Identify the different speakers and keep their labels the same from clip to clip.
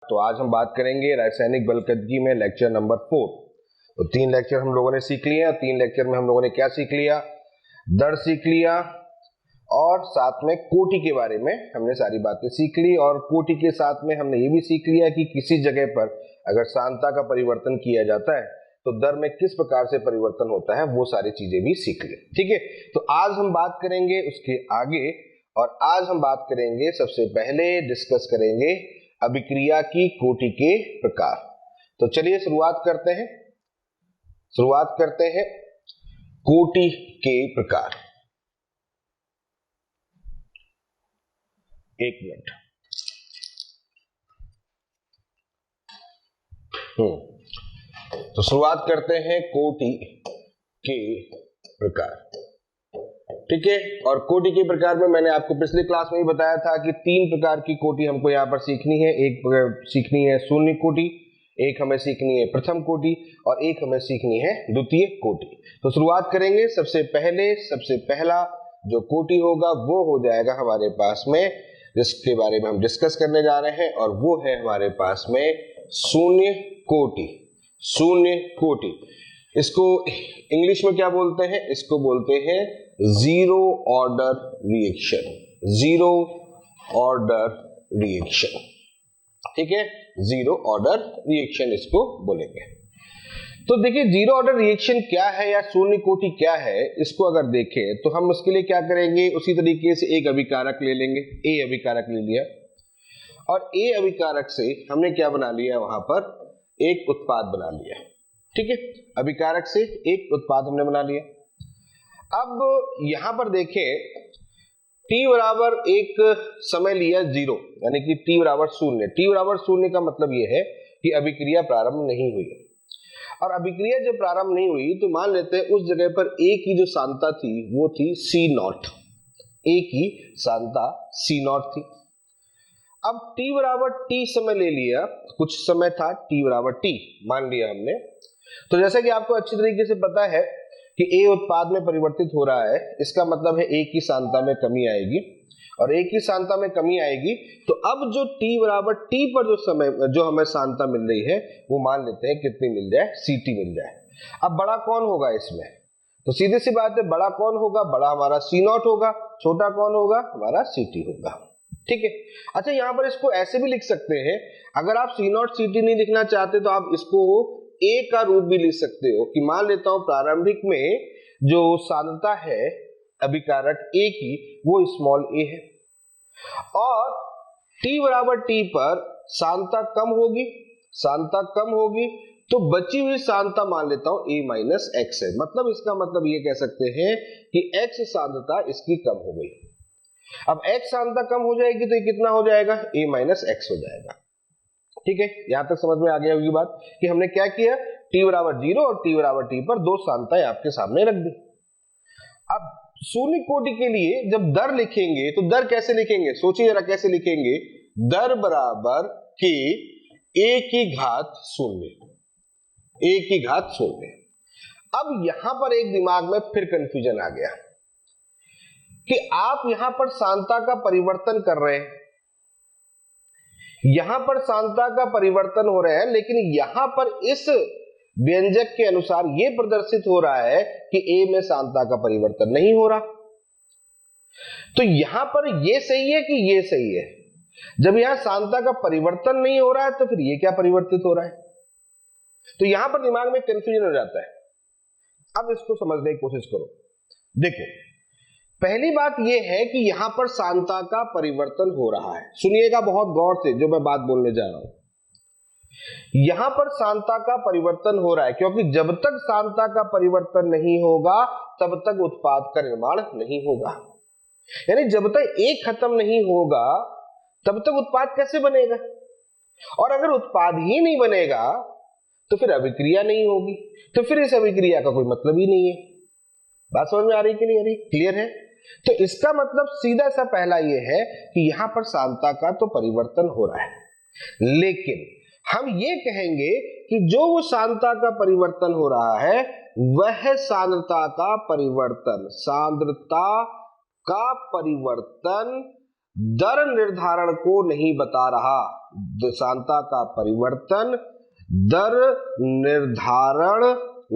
Speaker 1: तो आज हम बात करेंगे रासायनिक बलकदगी में लेक्चर नंबर 4। तो 3 लेक्चर हम लोगों ने सीख लिए हैं। 3 लेक्चर में हम लोगों ने क्या सीख लिया? दर सीख लिया और साथ में कोटि के बारे में हमने सारी बातें सीख ली। और कोटि के साथ में हमने ये भी सीख लिया कि किसी जगह पर अगर सांद्रता का परिवर्तन किया जाता है तो दर में किस प्रकार से परिवर्तन होता है, वो सारी चीजें भी सीख ली। ठीक है, तो आज हम बात करेंगे उसके आगे। और आज हम बात करेंगे, सबसे पहले डिस्कस करेंगे अभिक्रिया की कोटि के प्रकार। तो चलिए शुरुआत करते हैं कोटि के प्रकार। एक मिनट। तो शुरुआत करते हैं कोटि के प्रकार। ठीक है, और कोटि के प्रकार में मैंने आपको पिछली क्लास में ही बताया था कि 3 प्रकार की कोटि हमको यहाँ पर सीखनी है। एक सीखनी है शून्य कोटि, एक हमें सीखनी है प्रथम कोटि और एक हमें सीखनी है द्वितीय कोटि। तो शुरुआत करेंगे। सबसे पहला जो कोटि होगा वो हो जाएगा हमारे पास में, जिसके बारे में हम डिस्कस करने जा रहे हैं, और वो है हमारे पास में शून्य कोटि। शून्य कोटि, इसको इंग्लिश में क्या बोलते हैं? इसको बोलते हैं zero order reaction. Zero order reaction, ठीक है, जीरो ऑर्डर रिएक्शन इसको बोलेंगे। तो देखिए, जीरो ऑर्डर रिएक्शन क्या है या शून्य कोटि क्या है, इसको अगर देखें तो हम उसके लिए क्या करेंगे, उसी तरीके से एक अभिकारक ले लेंगे। ए अभिकारक ले लिया और ए अभिकारक से हमने क्या बना लिया, वहां पर एक उत्पाद बना लिया। ठीक है, अभिकारक से एक उत्पाद हमने बना लिया। अब यहां पर देखें, t बराबर एक समय लिया 0, यानी कि t बराबर 0। t बराबर 0 का मतलब यह है कि अभिक्रिया प्रारंभ नहीं हुई। और अभिक्रिया जब प्रारंभ नहीं हुई तो मान लेते हैं उस जगह पर a की जो सांद्रता थी वो थी C0। a की सांद्रता C0 थी। अब t बराबर t समय ले लिया, कुछ समय था t बराबर t मान लिया हमने। तो जैसा कि आपको अच्छी तरीके से पता है कि A उत्पाद में परिवर्तित हो रहा है, इसका मतलब है A की सांद्रता में कमी आएगी। और A की सांद्रता में कमी आएगी तो अब जो t बराबर t पर जो समय जो हमें सांद्रता मिल रही है वो मान लेते हैं कितनी मिल जाए, Ct मिल जाए। अब बड़ा कौन होगा इसमें? तो सीधी सी बात है, बड़ा कौन होगा? बड़ा हमारा C0 होगा। छोटा कौन होगा? हमारा Ct होगा। ठीक है, अच्छा यहां पर इसको ऐसे भी लिख सकते हैं, अगर आप C0 Ct नहीं लिखना चाहते तो आप इसको A का रूप भी लिख सकते हो कि मान लेता हूं प्रारंभिक में जो सांद्रता है अभिकारक A की वो स्मॉल a है, और t बराबर t पर सांद्रता कम होगी तो बची हुई सांद्रता मान लेता हूं a माइनस x है। मतलब इसका मतलब ये कह सकते हैं कि x सांद्रता इसकी कम हो गई। अब x सांद्रता कम हो जाएगी तो ये कितना हो जाएगा, a माइनस x हो जाएगा। ठीक है, यहां तक समझ में आ गया होगी बात कि हमने क्या किया, t बराबर 0 और t बराबर t पर दो सांद्रताएं आपके सामने रख दी। अब शून्य कोटि के लिए जब दर लिखेंगे तो दर कैसे लिखेंगे, सोचिए जरा कैसे लिखेंगे। दर बराबर k a की घात 0, a की घात 0। अब यहां पर एक दिमाग में फिर कंफ्यूजन आ गया कि आप यहां पर सांद्रता का परिवर्तन कर रहे हैं, यहां पर सांद्रता का परिवर्तन हो रहा है, लेकिन यहां पर इस व्यंजक के अनुसार यह प्रदर्शित हो रहा है कि A में सांद्रता का परिवर्तन नहीं हो रहा। तो यहां पर यह सही है कि यह सही है? जब यहां सांद्रता का परिवर्तन नहीं हो रहा है तो फिर यह क्या परिवर्तित हो रहा है? तो यहां पर दिमाग में कंफ्यूजन हो जाता है। अब इसको समझने की कोशिश करो। देखो, पहली बात यह है कि यहां पर सांद्रता का परिवर्तन हो रहा है। सुनिएगा बहुत गौर से जो मैं बात बोलने जा रहा हूं। यहां पर सांद्रता का परिवर्तन हो रहा है क्योंकि जब तक सांद्रता का परिवर्तन नहीं होगा तब तक उत्पाद का निर्माण नहीं होगा। यानी जब तक एक खत्म नहीं होगा तब तक उत्पाद कैसे बनेगा? और अगर उत्पाद ही नहीं बनेगा तो फिर अभिक्रिया नहीं होगी, तो फिर इस अभिक्रिया का कोई मतलब ही नहीं है। बात समझ में आ रही कि नहीं आ रही? क्लियर है? तो इसका मतलब सीधा सा पहला ये है कि यहां पर सांद्रता का तो परिवर्तन हो रहा है, लेकिन हम ये कहेंगे कि जो वो सांद्रता का परिवर्तन हो रहा है वह सांद्रता का परिवर्तन दर निर्धारण को नहीं बता रहा। सांता का परिवर्तन दर निर्धारण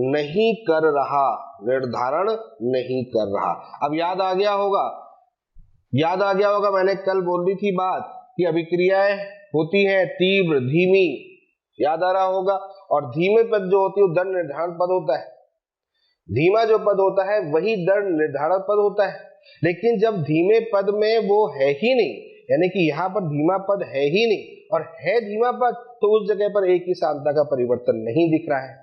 Speaker 1: नहीं कर रहा, निर्धारण नहीं कर रहा। अब याद आ गया होगा मैंने कल बोल दी थी बात कि अभिक्रियाएं होती हैं तीव्र धीमी, याद आ रहा होगा। और धीमे पद जो होती है वो दर निर्धारण पद होता है, धीमा जो पद होता है वही दर निर्धारण पद होता है। लेकिन जब धीमे पद में वो है ही नहीं, यानी कि यहाँ पर धीमा पद है ही नहीं और है धीमा पद, तो उस जगह पर एक ही सांता का परिवर्तन नहीं दिख रहा है।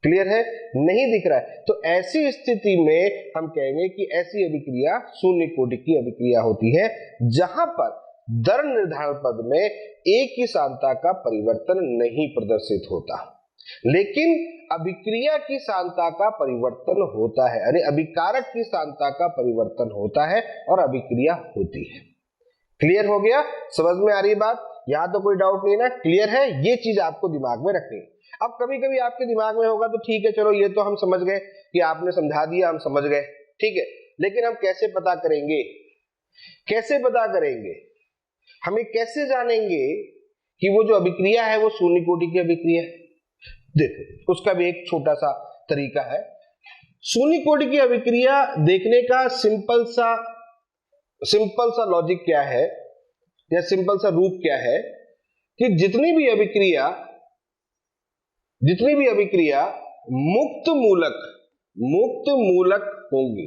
Speaker 1: क्लियर है? नहीं दिख रहा है। तो ऐसी स्थिति में हम कहेंगे कि ऐसी अभिक्रिया शून्य कोटि की अभिक्रिया होती है, जहां पर दर निर्धारण पद में एक ही सांता का परिवर्तन नहीं प्रदर्शित होता, लेकिन अभिक्रिया की सांता का परिवर्तन होता है, यानी अभिकारक की सांता का परिवर्तन होता है और अभिक्रिया होती है। क्लियर हो गया? समझ में आ रही बात? यहां तो कोई डाउट नहीं ना? क्लियर है? ये चीज आपको दिमाग में रखनी है। अब कभी कभी आपके दिमाग में होगा तो ठीक है, चलो ये तो हम समझ गए कि आपने समझा दिया, हम समझ गए, ठीक है, लेकिन हम कैसे पता करेंगे? कैसे पता करेंगे? हमें कैसे जानेंगे कि वो जो अभिक्रिया है वो शून्य कोटि की अभिक्रिया है? देखो, उसका भी एक छोटा सा तरीका है। शून्य कोटि की अभिक्रिया देखने का सिंपल सा लॉजिक क्या है या सिंपल सा रूप क्या है कि जितनी भी अभिक्रिया मुक्त मूलक होंगी,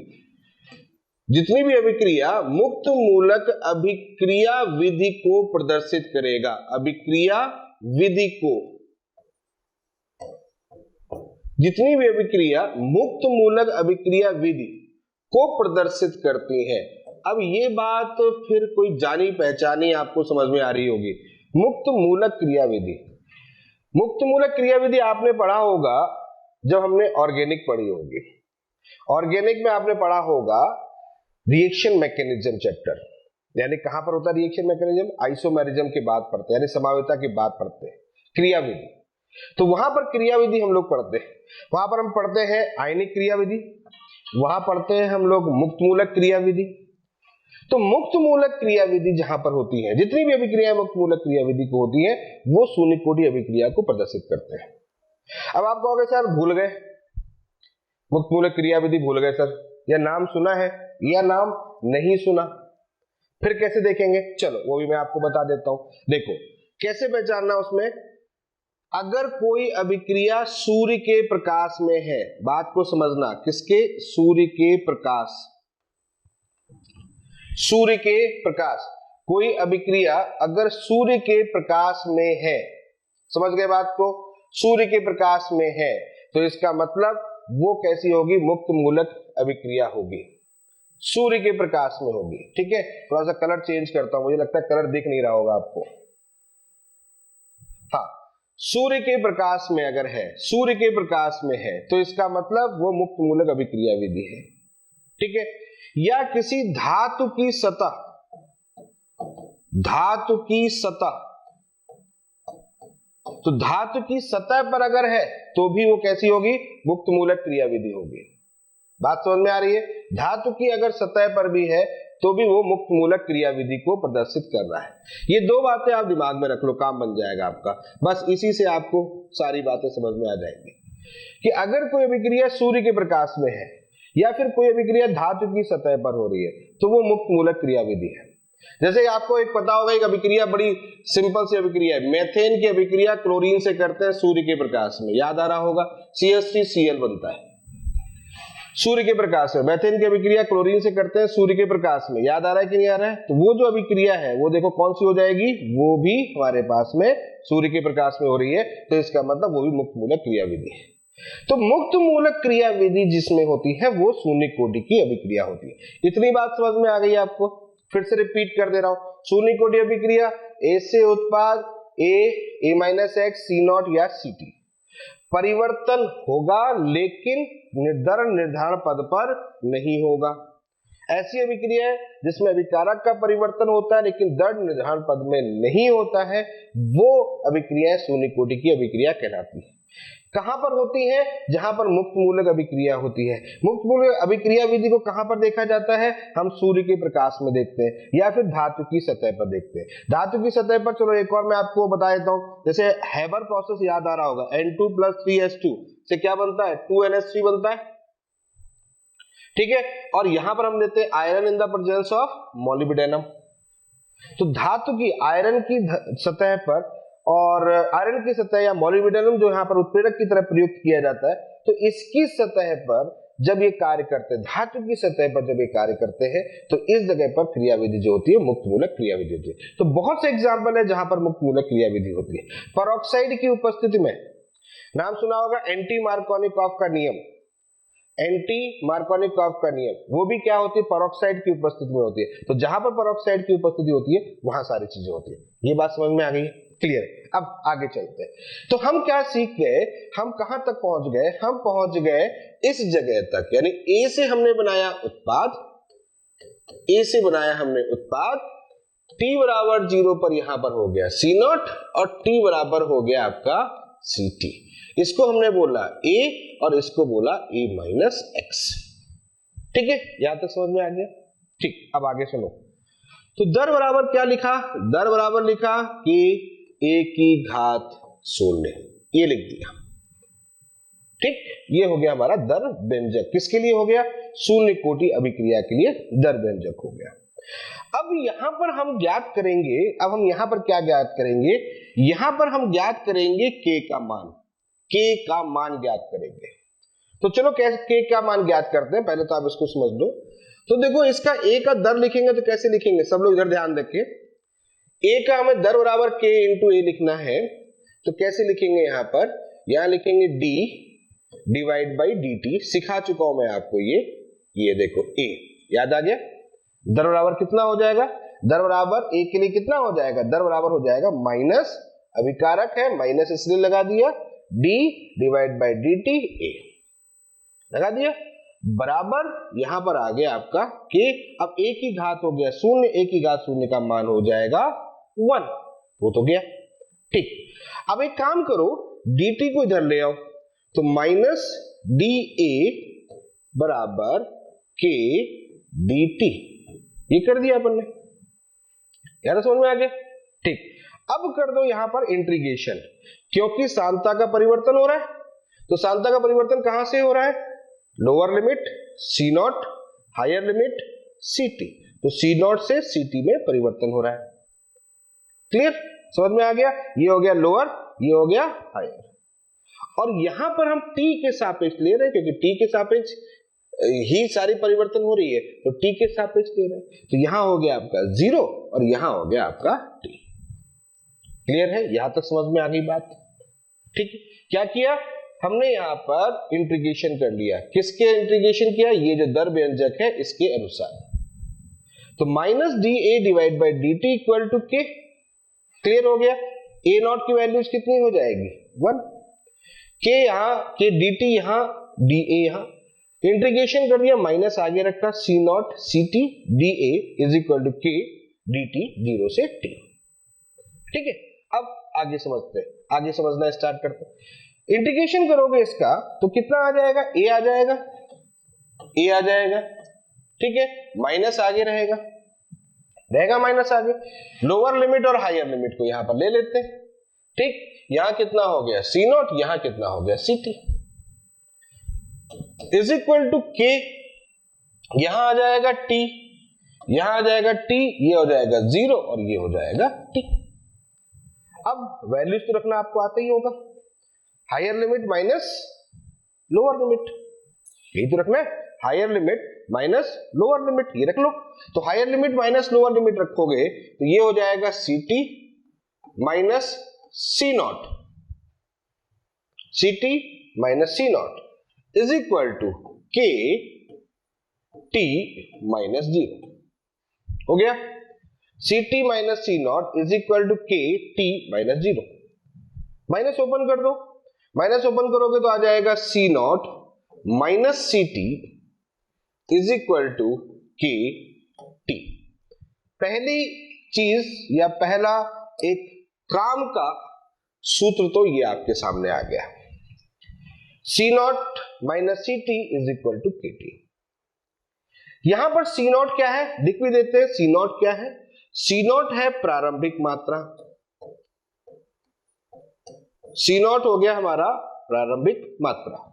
Speaker 1: जितनी भी अभिक्रिया मुक्त मूलक अभिक्रिया विधि को प्रदर्शित करेगा, अभिक्रिया विधि को, जितनी भी अभिक्रिया मुक्त मूलक अभिक्रिया विधि को प्रदर्शित करती है। अब ये बात फिर कोई जानी पहचानी आपको समझ में आ रही होगी। मुक्त मूलक क्रिया विधि, मुक्त मूलक क्रिया विधि आपने पढ़ा होगा जब हमने ऑर्गेनिक पढ़ी होगी। ऑर्गेनिक में आपने पढ़ा होगा रिएक्शन मैकेनिज्म चैप्टर, यानी कहां पर होता है रिएक्शन मैकेनिज्म? आइसोमेरिज्म के बाद पढ़ते हैं, यानी समावेता के बाद पढ़ते हैं क्रिया विधि। तो वहां पर क्रिया विधि हम लोग पढ़ते हैं, वहां पर हम पढ़ते हैं आयनिक क्रिया विधि, वहां पढ़ते हैं हम लोग मुक्त मूलक क्रिया विधि। तो मुक्त मूलक क्रिया विधि जहां पर होती है, जितनी भी अभिक्रिया मुक्त मूलक क्रिया विधि को होती है, वो शून्य कोटि अभिक्रिया को प्रदर्शित करते हैं। अब आप कहोगे सर भूल गए, मुक्त मूलक क्रिया विधि भूल गए सर, या नाम सुना है या नाम नहीं सुना, फिर कैसे देखेंगे? चलो वो भी मैं आपको बता देता हूं। देखो कैसे पहचानना उसमें, अगर कोई अभिक्रिया सूर्य के प्रकाश में है, बात को समझना, किसके? सूर्य के प्रकाश, सूर्य के प्रकाश, कोई अभिक्रिया अगर सूर्य के प्रकाश में है, समझ गए बात को? सूर्य के प्रकाश में है तो इसका मतलब वो कैसी होगी? मुक्त मूलक अभिक्रिया होगी, सूर्य के प्रकाश में होगी। ठीक है, थोड़ा सा कलर चेंज करता हूं, मुझे लगता है कलर दिख नहीं रहा होगा आपको। हाँ, सूर्य के प्रकाश में अगर है, सूर्य के प्रकाश में है तो इसका मतलब वो मुक्त मूलक अभिक्रिया विधि है। ठीक है, या किसी धातु की सतह, धातु की सतह, तो धातु की सतह पर अगर है तो भी वो कैसी होगी? मुक्त मूलक क्रिया विधि होगी। बात समझ में आ रही है? धातु की अगर सतह पर भी है तो भी वो मुक्त मूलक क्रिया विधि को प्रदर्शित कर रहा है। ये दो बातें आप दिमाग में रख लो, काम बन जाएगा आपका। बस इसी से आपको सारी बातें समझ में आ जाएंगी कि अगर कोई अभिक्रिया सूर्य के प्रकाश में है या फिर कोई अभिक्रिया धातु की सतह पर हो रही है तो वो मुक्त मूलक क्रिया विधि है। जैसे आपको एक पता होगा, एक अभिक्रिया बड़ी सिंपल सी अभिक्रिया है, मेथेन की अभिक्रिया क्लोरीन से करते हैं सूर्य के प्रकाश में, याद आ रहा होगा, CH3Cl बनता है सूर्य के प्रकाश में। मेथेन की अभिक्रिया क्लोरीन से करते हैं सूर्य के प्रकाश में, याद आ रहा है कि नहीं आ रहा है? तो वो जो अभिक्रिया है वो देखो कौन सी हो जाएगी? वो भी हमारे पास में सूर्य के प्रकाश में हो रही है, तो इसका मतलब वो भी मुक्त मूलक क्रिया विधि है। तो मुक्त मूलक क्रिया विधि जिसमें होती है वो शून्य कोटि की अभिक्रिया होती है। इतनी बात समझ में आ गई आपको? फिर से रिपीट कर दे रहा हूं, शून्य कोटि अभिक्रिया A से उत्पाद A-X C0 या Ct, परिवर्तन होगा लेकिन दर निर्धारण पद पर नहीं होगा। ऐसी अभिक्रिया है जिसमें अभिकारक का परिवर्तन होता है लेकिन दर निर्धारण पद में नहीं होता है, वो अभिक्रिया शून्य कोटि की अभिक्रिया कहलाती है। कहां पर होती है? जहां पर मुक्त मूलक अभिक्रिया होती है। मुक्त मूलक अभिक्रिया विधि को कहां पर देखा जाता है? हम सूर्य के प्रकाश में देखते हैं या फिर धातु की सतह पर देखते हैं। धातु की सतह पर चलो एक और मैं आपको बता देता हूं, जैसे हैबर प्रोसेस याद आ रहा होगा, N2 + 3S2 से क्या बनता है? 2NH3 बनता है, ठीक है। और यहां पर हम लेते हैं iron in the presence of molybdenum. तो धातु की आयरन की सतह पर और आयरन की सतह या मोलिब्डेनम जो यहाँ पर उत्प्रेरक की तरह प्रयुक्त किया जाता है, तो इसकी सतह पर जब ये कार्य करते हैं, धातु की सतह पर जब ये कार्य करते हैं, तो इस जगह पर क्रियाविधि जो होती है मुक्त मूलक क्रियाविधि होती है। तो बहुत से एग्जाम्पल है जहां पर मुक्त मूलक क्रियाविधि होती है। पेरोक्साइड की उपस्थिति में, नाम सुना होगा एंटी मार्कोनिकॉफ का नियम, एंटी मार्कोनिकॉफ का नियम, वो भी क्या होती है? पेरोक्साइड की उपस्थिति में होती है। तो जहां पर पेरोक्साइड की उपस्थिति होती है वहां सारी चीजें होती है। ये बात समझ में आ गई? क्लियर है। अब आगे चलते हैं। तो हम क्या सीख गए? हम कहां तक पहुंच गए? हम पहुंच गए इस जगह तक, यानी ए से हमने बनाया उत्पाद, ए से बनाया हमने उत्पाद, t बराबर 0 पर यहां पर हो गया C0 और t बराबर हो गया आपका Ct। इसको हमने बोला a और इसको बोला a माइनस x। ठीक है, यहां तक समझ में आ गया? ठीक, अब आगे सुनो। तो दर बराबर क्या लिखा? दर बराबर लिखा कि a की घात 0, ये लिख दिया। ठीक, ये हो गया हमारा दर व्यंजक। किसके लिए हो गया? शून्य कोटि अभिक्रिया के लिए दर व्यंजक हो गया। अब यहां पर हम ज्ञात करेंगे, अब हम यहां पर क्या ज्ञात करेंगे? यहां पर हम ज्ञात करेंगे k का मान, k का मान ज्ञात करेंगे। तो चलो कैसे k का मान ज्ञात करते हैं, पहले तो आप इसको समझ लो। तो देखो इसका a का दर लिखेंगे तो कैसे लिखेंगे? सब लोग इधर ध्यान रखिए। a का हमें दर बराबर k इंटू a लिखना है, तो कैसे लिखेंगे? यहां पर यहां लिखेंगे d डिवाइड बाई dt। सिखा चुका हूं मैं आपको ये देखो a याद आ गया। दर बराबर कितना हो जाएगा? दर बराबर a के लिए कितना हो जाएगा? दर बराबर हो जाएगा माइनस, अभिकारक है माइनस इसलिए लगा दिया, d divide by dt a लगा दिया, बराबर यहां पर आ गया आपका k। अब a की घात हो गया 0, a की घात 0 का मान हो जाएगा 1, वो तो गया। ठीक, अब एक काम करो, dt को इधर ले आओ, तो माइनस da बराबर k dt, ये कर दिया अपन ने, यार समझ में आ गया? ठीक, अब कर दो यहां पर इंटीग्रेशन, क्योंकि सांद्रता का परिवर्तन हो रहा है। तो सांद्रता का परिवर्तन कहां से हो रहा है? Lower limit C0, higher limit Ct। तो C0 से Ct में परिवर्तन हो रहा है। क्लियर, समझ में आ गया? ये हो गया लोअर, ये हो गया हायर। और यहां पर हम t के सापेक्ष ले रहे हैं, क्योंकि t के सापेक्ष ही सारी परिवर्तन हो रही है, तो t के सापेक्ष ले रहे हैं। तो यहां हो गया आपका 0 और यहां हो गया आपका t। क्लियर है? यहां तक समझ में आ गई बात? ठीक, क्या किया हमने? यहां पर इंटीग्रेशन कर लिया। किसके इंटीग्रेशन किया? ये जो दर व्यंजक है इसके अनुसार। तो minus da divide by dt equal to k। Clear हो गया? a0 की वैल्यूज कितनी हो जाएगी? 1, k यहां, k dt यहां, da यहां, इंटीग्रेशन कर दिया, माइनस आगे रखा, C0 Ct da is equal to k dt 0 से t। ठीक है, अब आगे समझते हैं, आगे समझना स्टार्ट करते हैं। इंटीग्रेशन करोगे इसका तो कितना आ जाएगा? a आ जाएगा, a आ जाएगा। ठीक है, माइनस आगे रहेगा माइनस आगे। लोअर लिमिट और हायर लिमिट को यहां पर ले लेते हैं। ठीक, यहां कितना हो गया? C0, यहां कितना हो गया? Ct is equal to k, यहां आ जाएगा t, यहां आ जाएगा t, ये हो जाएगा 0 और ये हो जाएगा t। अब वैल्यूज तो रखना आपको आता ही होगा, higher limit minus lower limit, यही तो रखना है, higher limit minus lower limit, ये रख लो। तो higher limit minus lower limit रखोगे तो ये हो जाएगा Ct minus C0, Ct minus C0 is equal to k t minus 0। हो गया? Ct minus C0 is equal to k t minus 0। Minus open कर दो, माइनस ओपन करोगे तो आ जाएगा C0 minus Ct is equal to K T. पहली चीज या पहला एक काम का सूत्र तो ये आपके सामने आ गया, C naught minus C T is equal to K T. यहां पर सी नॉट क्या है लिख भी देते हैं। सी नॉट क्या है? सी नॉट है प्रारंभिक मात्रा, सी नॉट हो गया हमारा प्रारंभिक मात्रा।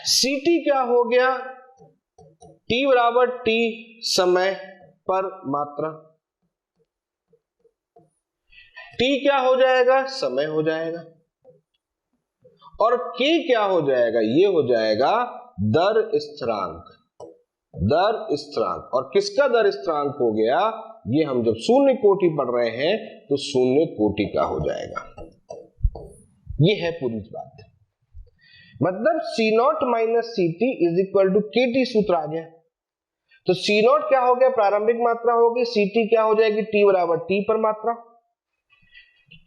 Speaker 1: सी टी क्या हो गया? टी बराबर टी समय पर मात्रा। टी क्या हो जाएगा? समय हो जाएगा। और के क्या हो जाएगा? ये हो जाएगा दर स्थिरांक। दर स्थिरांक, और किसका दर स्थिरांक हो गया? ये हम जब शून्य कोटि पढ़ रहे हैं तो शून्य कोटि का हो जाएगा। ये है पूरी बात। मतलब C naught minus C T is equal to K T सूत्र आ गया। तो सी नॉट क्या हो गया? प्रारंभिक मात्रा होगी। सी टी क्या हो जाएगी? टी बराबर टी पर मात्रा।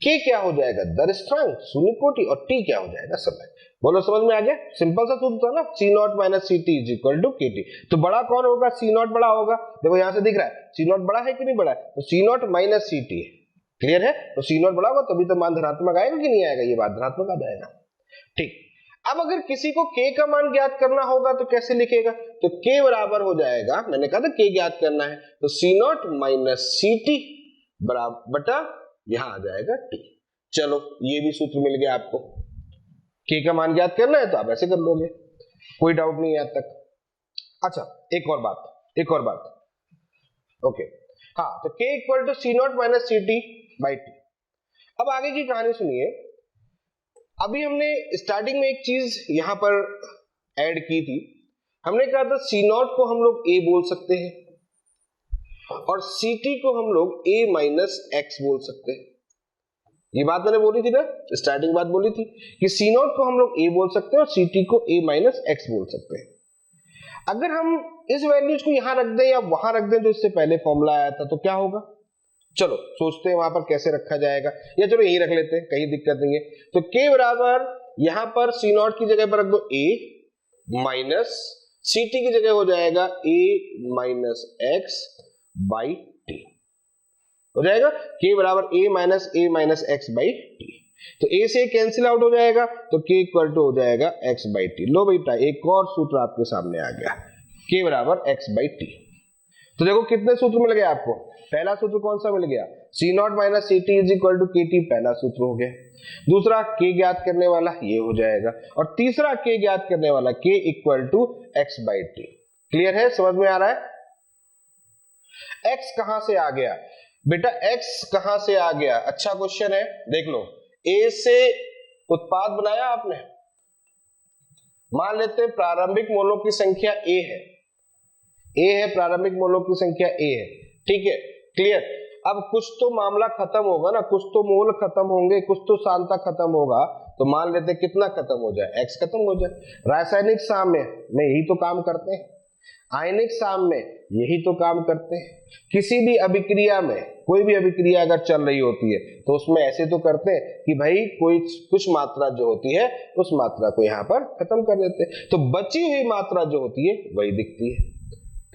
Speaker 1: के क्या हो जाएगा? दर स्थिरांक शून्य कोटि, और टी क्या हो जाएगा? समय। बोलो समझ में आ गया? सिंपल सा सूत्र था ना, C naught minus C T is equal to K T. तो बड़ा कौन होगा? सी नॉट बड़ा होगा। देखो यहां से दिख रहा है सी नॉट बड़ा है कि नहीं बड़ा है, तो C naught minus C T. Clear है? तो सी नॉट बड़ा होगा तभी तो मान धनात्मक आएगा कि नहीं आएगा? ये बात धनात्मक आ जाएगा। ठीक। अब अगर किसी को के का मान ज्ञात करना होगा तो कैसे लिखेगा? तो के बराबर हो जाएगा, मैंने कहा था के ज्ञात करना है, तो C naught minus C T बराबर बटा यहां आ जाएगा टी। चलो ये भी सूत्र मिल गया आपको। के का मान ज्ञात करना है तो आप ऐसे कर लोगे, कोई डाउट नहीं है आज तक। अच्छा एक और बात। ओके हाँ, तो K equal to C naught minus C T by T. अब आगे की कहानी सुनिए। अभी हमने स्टार्टिंग में एक चीज यहां पर ऐड की थी। हमने कहा था सी नॉट को हम लोग ए बोल सकते हैं और सी टी को हम लोग ए माइनस एक्स बोल सकते हैं। ये बात मैंने बोली थी ना, स्टार्टिंग बात बोली थी कि सी नॉट को हम लोग ए बोल सकते हैं और सी टी को ए माइनस एक्स बोल सकते हैं। अगर हम इस वैल्यूज को यहां रख दें या वहां रख दें जो इससे पहले फॉर्मूला आया था तो क्या होगा? चलो सोचते हैं वहां पर कैसे रखा जाएगा, या चलो यही रख लेते हैं, कहीं दिक्कत नहीं है। तो के बराबर यहां पर सी नॉट की जगह पर रख दो ए माइनस सी टी की जगह हो जाएगा ए माइनस एक्स बाई टी हो जाएगा। के बराबर ए माइनस एक्स बाई टी। तो ए से कैंसिल आउट हो जाएगा तो के इक्वल टू हो जाएगा एक्स बाई टी। लो बेटा एक और सूत्र आपके सामने आ गया, के बराबर एक्स बाई टी। तो देखो कितने सूत्र मिल गए आपको। पहला सूत्र कौन सा मिल गया? C naught minus C T is equal to K T, पहला सूत्र हो गया। दूसरा के ज्ञात करने वाला ये हो जाएगा, और तीसरा के ज्ञात करने वाला K equal to X by T. Clear है? समझ में आ रहा है? एक्स कहां से आ गया बेटा? एक्स कहां से आ गया? अच्छा क्वेश्चन है, देख लो। ए से उत्पाद बनाया आपने, मान लेते हैं प्रारंभिक मोलों की संख्या ए है, प्रारंभिक मोलों की संख्या ए है, ठीक है क्लियर। अब कुछ तो मामला खत्म होगा ना, कुछ तो मोल खत्म होंगे, कुछ तो सांता खत्म होगा, तो मान लेते कितना खत्म हो जाए? एक्स खत्म हो जाए। रासायनिक साम्य में यही तो काम करते हैं, आयनिक साम्य में यही तो काम करते हैं। किसी भी अभिक्रिया में कोई भी अभिक्रिया अगर चल रही होती है तो उसमें ऐसे तो करते हैं कि भाई कोई कुछ मात्रा जो होती है उस मात्रा को यहाँ पर खत्म कर देते हैं, तो बची हुई मात्रा जो होती है वही दिखती है।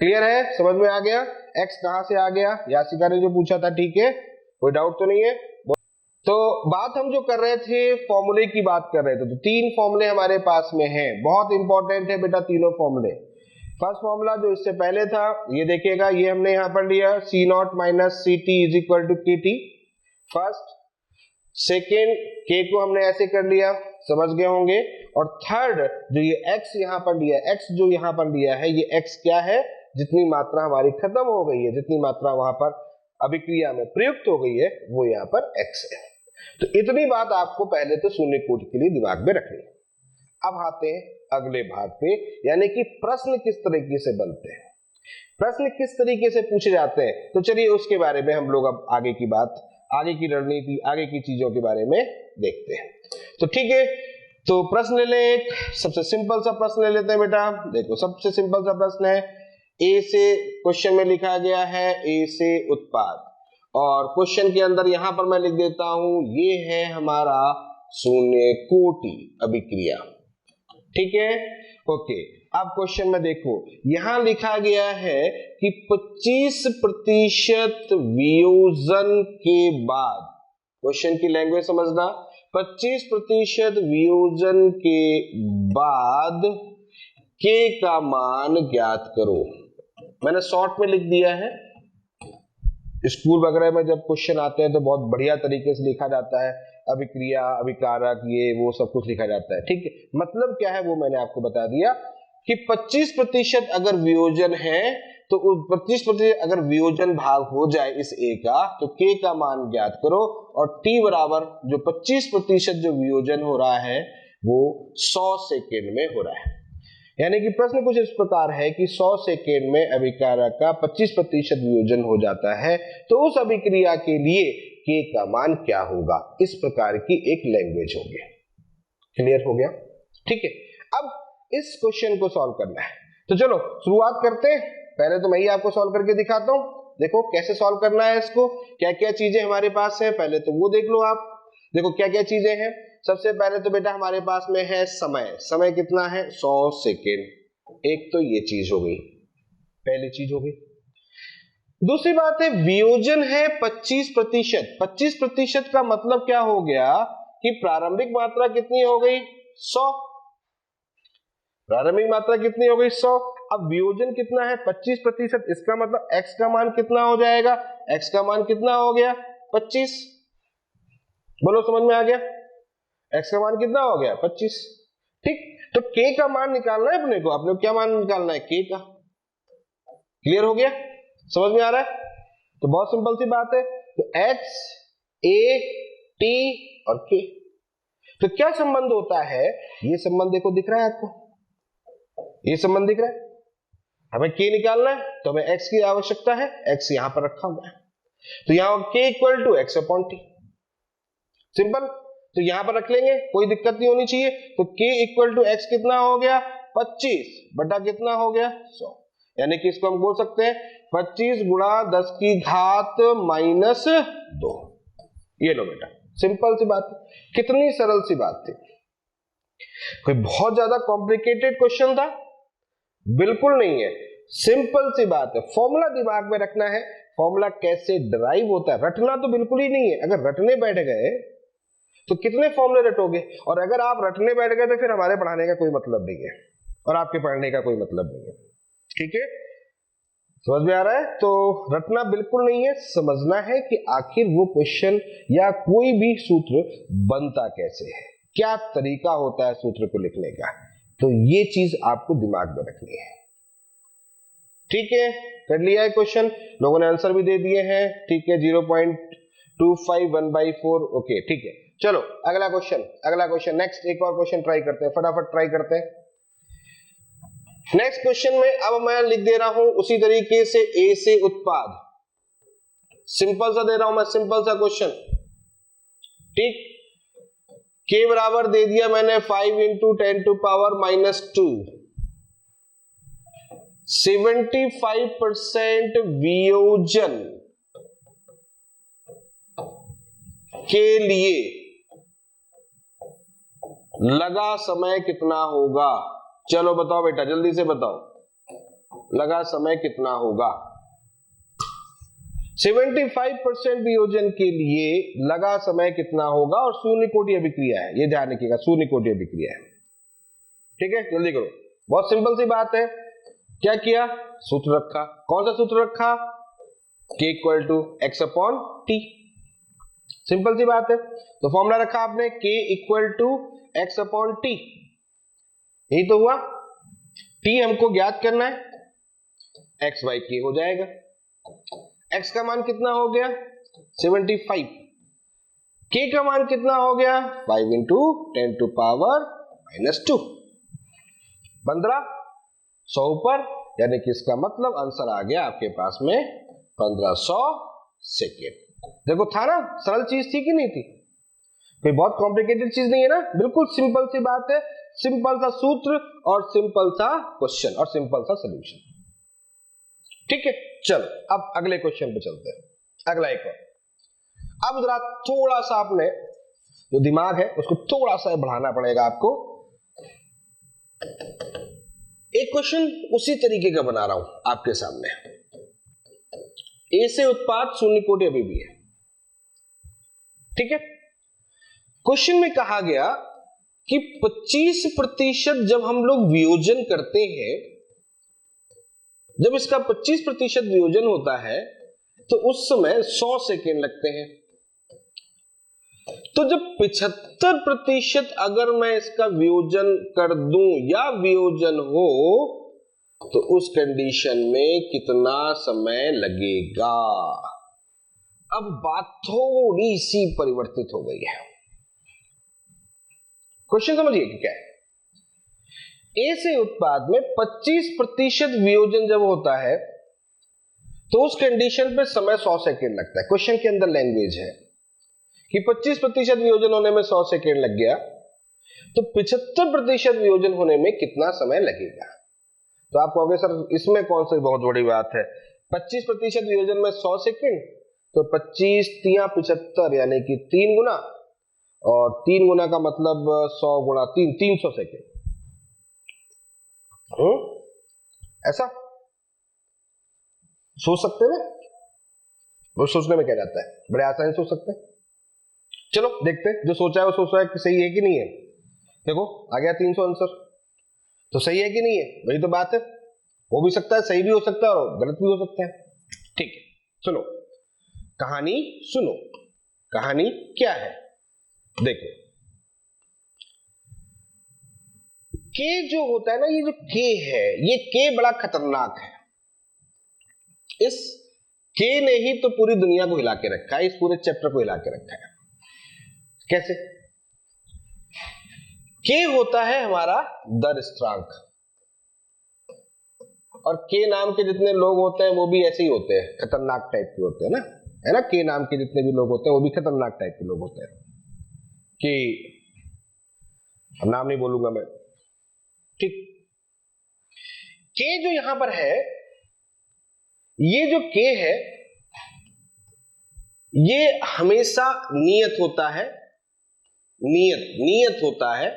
Speaker 1: क्लियर है? समझ में आ गया? एक्स कहां से आ गया? यासिका ने जो पूछा था, ठीक है, कोई डाउट तो नहीं है? तो बात हम जो कर रहे थे फॉर्मूले की बात कर रहे थे, तो तीन फॉर्मूले हमारे पास में हैं, बहुत इंपॉर्टेंट है बेटा तीनों फॉर्मूले। फर्स्ट फॉर्मूला जो इससे पहले था ये देखिएगा, ये हमने यहां पर लिया C naught minus C T is equal to K T first. Second के को हमने ऐसे कर लिया, समझ गए होंगे। और थर्ड जो ये एक्स यहां पर लिया, एक्स जो यहां पर लिया है, ये एक्स क्या है? जितनी मात्रा हमारी खत्म हो गई है, जितनी मात्रा वहां पर अभिक्रिया में प्रयुक्त हो गई है वो यहाँ पर एक्स है। तो इतनी बात आपको पहले तो शून्य कोटि के लिए दिमाग में रखनी है। अब आते हैं अगले भाग पे, यानी कि प्रश्न किस तरीके से बनते हैं, प्रश्न किस तरीके से पूछे जाते हैं। तो चलिए उसके बारे में हम लोग अब आगे की बात, आगे की रणनीति, आगे की चीजों के बारे में देखते हैं। तो ठीक है, तो प्रश्न ले लें, एक सबसे सिंपल सा प्रश्न ले लेते हैं बेटा। देखो सबसे सिंपल सा प्रश्न है, ए से क्वेश्चन में लिखा गया है ए से उत्पाद, और क्वेश्चन के अंदर यहां पर मैं लिख देता हूं ये है हमारा शून्य कोटि अभिक्रिया, ठीक है ओके। अब क्वेश्चन में देखो, यहां लिखा गया है कि 25% वियोजन के बाद, क्वेश्चन की लैंग्वेज समझना, 25% वियोजन के बाद k का मान ज्ञात करो। मैंने शॉर्ट में लिख दिया है, स्कूल वगैरह में जब क्वेश्चन आते हैं तो बहुत बढ़िया तरीके से लिखा जाता है, अभिक्रिया, अभिकारक, ये वो सब कुछ लिखा जाता है, ठीक है। मतलब क्या है वो मैंने आपको बता दिया कि 25% अगर वियोजन है तो 25% अगर वियोजन भाग हो जाए इस a का, तो k का मान ज्ञात करो, और t बराबर जो 25% जो वियोजन हो रहा है वो 100 सेकेंड में हो रहा है। यानी कि प्रश्न कुछ इस प्रकार है कि 100 सेकेंड में अभिकारक का 25% वियोजन हो जाता है, तो उस अभिक्रिया के लिए k का मान क्या होगा, इस प्रकार की एक लैंग्वेज होगी। क्लियर हो गया, ठीक है। अब इस क्वेश्चन को सॉल्व करना है, तो चलो शुरुआत करते हैं। पहले तो मैं ही आपको सॉल्व करके दिखाता हूं, देखो कैसे सॉल्व करना है इसको, क्या क्या चीजें हमारे पास है, पहले तो वो देख लो आप। देखो क्या क्या चीजें हैं, सबसे पहले तो बेटा हमारे पास में है समय, समय कितना है 100 सेकेंड, एक तो ये चीज हो गई, पहली चीज हो गई। दूसरी बात है वियोजन है 25%, 25% का मतलब क्या हो गया कि प्रारंभिक मात्रा कितनी हो गई 100, प्रारंभिक मात्रा कितनी हो गई 100। अब वियोजन कितना है 25%, इसका मतलब x का मान कितना हो जाएगा, x का मान कितना हो गया 25, बोलो समझ में आ गया, x का मान कितना हो गया 25, ठीक। तो k का मान निकालना है अपने को क्या मान निकालना है k का। क्लियर हो गया, समझ में आ रहा है, तो बहुत सिंपल सी बात है। तो x a t और k, तो क्या संबंध होता है, ये संबंध देखो दिख रहा है आपको, ये संबंध दिख रहा है, हमें k निकालना है तो हमें x की आवश्यकता है, x यहां पर रखा हुआ है, तो यहां k equal to x upon T, simple. तो यहां पर रख लेंगे, कोई दिक्कत नहीं होनी चाहिए। तो k इक्वल टू x कितना हो गया 25 बटा कितना हो गया 100, यानी कि इसको हम बोल सकते हैं 25 गुणा 10 की घात माइनस 2। ये लो बेटा, सिंपल सी बात है, कितनी सरल सी बात थी, कोई बहुत ज्यादा कॉम्प्लिकेटेड क्वेश्चन था बिल्कुल नहीं है, सिंपल सी बात है। फॉर्मूला दिमाग में रखना है, फॉर्मूला कैसे डिराइव होता है, रटना तो बिल्कुल ही नहीं है। अगर रटने बैठ गए तो कितने फॉर्मूले रटोगे, और अगर आप रटने बैठ गए तो फिर हमारे पढ़ाने का कोई मतलब नहीं है और आपके पढ़ने का कोई मतलब नहीं है, ठीक है, समझ में आ रहा है। तो रटना बिल्कुल नहीं है, समझना है कि आखिर वो क्वेश्चन या कोई भी सूत्र बनता कैसे है, क्या तरीका होता है सूत्र को लिखने का, तो ये चीज आपको दिमाग में रखनी है, ठीक है। कर लिया है क्वेश्चन, लोगों ने आंसर भी दे दिए हैं, ठीक है, 0.25 1/4, ओके, ठीक है। चलो अगला क्वेश्चन नेक्स्ट, एक और क्वेश्चन ट्राई करते हैं, फटाफट ट्राई करते हैं। नेक्स्ट क्वेश्चन में अब मैं लिख दे रहा हूं उसी तरीके से ए से उत्पाद, सिंपल सा दे रहा हूं मैं, सिंपल सा क्वेश्चन, ठीक। के बराबर दे दिया मैंने 5 इंटू 10 टू पावर -2, 75% वियोजन के लिए लगा समय कितना होगा, चलो बताओ बेटा जल्दी से बताओ, लगा समय कितना होगा। 75% वियोजन के लिए लगा समय कितना होगा, और शून्य कोटि अभिक्रिया है, ये ध्यान रखिएगा, शून्य कोटि अभिक्रिया है, ठीक है, जल्दी करो, बहुत सिंपल सी बात है। क्या किया, सूत्र रखा, कौन सा सूत्र रखा, k equal to x upon T, simple सी बात है। तो फॉर्मूला रखा आपने k equal to x upon T, यही तो हुआ, t हमको ज्ञात करना है, x बाई k हो जाएगा, x का मान कितना हो गया 75, k का मान कितना हो गया 5 इंटू 10 टू पावर -2, 15, 100 ऊपर, यानी कि इसका मतलब आंसर आ गया आपके पास में 1500 सेकेंड। देखो था ना, सरल चीज थी कि नहीं थी, कोई बहुत कॉम्प्लिकेटेड चीज नहीं है ना, बिल्कुल सिंपल सी बात है, सिंपल सा सूत्र और सिंपल सा क्वेश्चन और सिंपल सा सॉल्यूशन, ठीक है। चलो अब अगले क्वेश्चन पे चलते हैं, अगला एक और। अब जरा थोड़ा सा आपने जो दिमाग है उसको थोड़ा सा बढ़ाना पड़ेगा आपको। एक क्वेश्चन उसी तरीके का बना रहा हूं आपके सामने। ए से उत्पाद शून्य कोटि अभी भी है, ठीक है। क्वेश्चन में कहा गया कि 25% जब हम लोग वियोजन करते हैं, जब इसका 25% वियोजन होता है तो उस समय 100 सेकेंड लगते हैं। तो जब 75% अगर मैं इसका वियोजन कर दूं या वियोजन हो तो उस कंडीशन में कितना समय लगेगा। अब बात थोड़ी सी परिवर्तित हो गई है। क्वेश्चन समझिए कि क्या है। ए से उत्पाद में 25% वियोजन जब होता है तो उस कंडीशन पे समय 100 सेकेंड लगता है। क्वेश्चन के अंदर लैंग्वेज है कि 25% वियोजन होने में 100 सेकेंड लग गया, तो 75% वियोजन होने में कितना समय लगेगा। तो आप कहोगे सर इसमें कौन सी बहुत बड़ी बात है, 25% वियोजन में 100 सेकेंड, तो 25 तिया 75 यानी कि 3 गुना, और 3 गुना का मतलब 100 गुना 3, 300 सेकेंड। ऐसा सोच सकते हैं, वो सोचने में क्या जाता है, बड़े आसानी सोच सकते हैं। चलो देखते हैं, जो सोचा है वो सोच रहा है कि सही है कि नहीं है। देखो आ गया 300 आंसर, तो सही है कि नहीं है, वही तो बात है। हो भी सकता है, सही भी हो सकता है और गलत भी हो सकता है, ठीक है। सुनो कहानी, सुनो कहानी क्या है। देखो के जो होता है ना, ये जो के है, ये के बड़ा खतरनाक है। इस के ने ही तो पूरी दुनिया को हिला के रखा है, इस पूरे चैप्टर को हिला के रखा है। कैसे? के होता है हमारा दर स्थिरांक, और के नाम के जितने लोग होते हैं वो भी ऐसे ही होते हैं, खतरनाक टाइप के होते हैं ना, है ना। के नाम के जितने भी लोग होते हैं वो भी खतरनाक टाइप के लोग होते हैं। कि अब नाम नहीं बोलूंगा मैं, ठीक। के जो यहां पर है, ये जो के है ये हमेशा नियत होता है, नियत होता है।